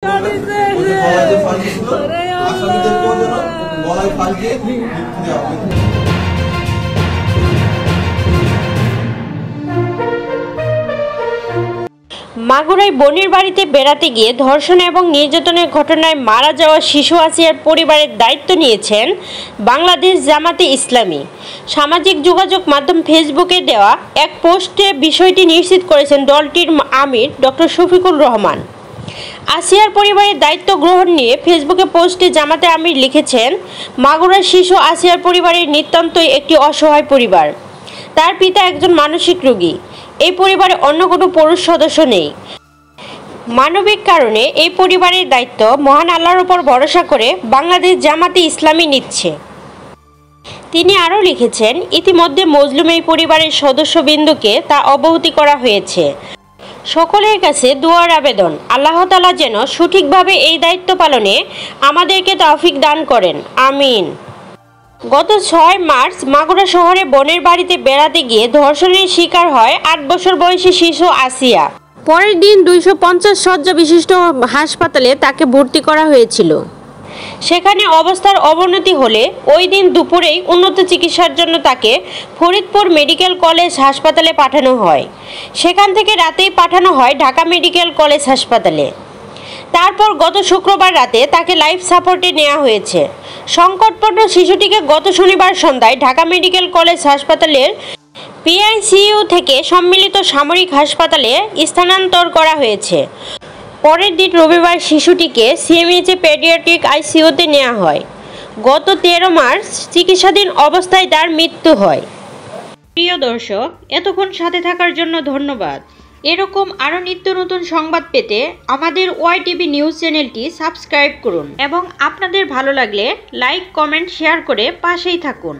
মাগুরায় বোনের বাড়িতে বেড়াতে গিয়ে ধর্ষণ এবং নির্যাতনের ঘটনায় মারা যাওয়া শিশু আসিয়ার পরিবারের দায়িত্ব নিয়েছেন বাংলাদেশ জামাতে ইসলামী। সামাজিক যোগাযোগ মাধ্যম ফেসবুকে দেওয়া এক পোস্টে বিষয়টি নিশ্চিত করেছেন দলটির আমির ডক্টর শফিকুর রহমান। আসিয়ার পরিবারের দায়িত্ব গ্রহণ নিয়ে ফেসবুকে পোস্টে জামাতে আমির লিখেছেন, মাগুরার শিশু আসিয়ার পরিবারের নিতান্তই একটি অসহায় পরিবার। তার পিতা একজন মানসিক রোগী। এই পরিবারে অন্য কোনো পুরুষ সদস্য নেই। মানবিক কারণে এই পরিবারের দায়িত্ব মহান আল্লাহর উপর ভরসা করে বাংলাদেশ জামাতে ইসলামী নিচ্ছে। তিনি আরও লিখেছেন, ইতিমধ্যে মজলুম এই পরিবারের সদস্যবৃন্দকে তা অবহিত করা হয়েছে। সকলের কাছে দোয়ার আবেদন, আল্লাহ তাআলা যেন সঠিকভাবে এই দায়িত্ব পালনে আমাদেরকে তৌফিক দান করেন, আমিন। গত 6 মার্চ মাগুরা শহরে বোনের বাড়িতে বেড়াতে গিয়ে ধর্ষণের শিকার হয় 8 বছর বয়সী শিশু আসিয়া। পরের দিন 250 শয্যা বিশিষ্ট হাসপাতালে তাকে ভর্তি করা হয়েছিল। সেখানে অবস্থার অবনতি হলে ওই দিন দুপুরেই উন্নত চিকিৎসার জন্য তাকে ফরিদপুর মেডিকেল কলেজ হাসপাতালে পাঠানো হয়। সেখান থেকে রাতেই পাঠানো হয় ঢাকা মেডিকেল কলেজ হাসপাতালে। তারপর গত শুক্রবার রাতে তাকে লাইফ সাপোর্টে নেওয়া হয়েছে। সংকটপন্ন শিশুটিকে গত শনিবার সন্ধ্যায় ঢাকা মেডিকেল কলেজ হাসপাতালের PICU থেকে সম্মিলিত সামরিক হাসপাতালে স্থানান্তর করা হয়েছে। পরের দিন রবিবার শিশুটিকে CMH পেডিয়াট্রিক ICUতে নেওয়া হয়। গত 13 মার্চ চিকিৎসাধীন অবস্থায় তার মৃত্যু হয়। প্রিয় দর্শক, এতক্ষণ সাথে থাকার জন্য ধন্যবাদ। এরকম আরও নিত্য নতুন সংবাদ পেতে আমাদের YTV নিউজ চ্যানেলটি সাবস্ক্রাইব করুন এবং আপনাদের ভালো লাগলে লাইক, কমেন্ট, শেয়ার করে পাশেই থাকুন।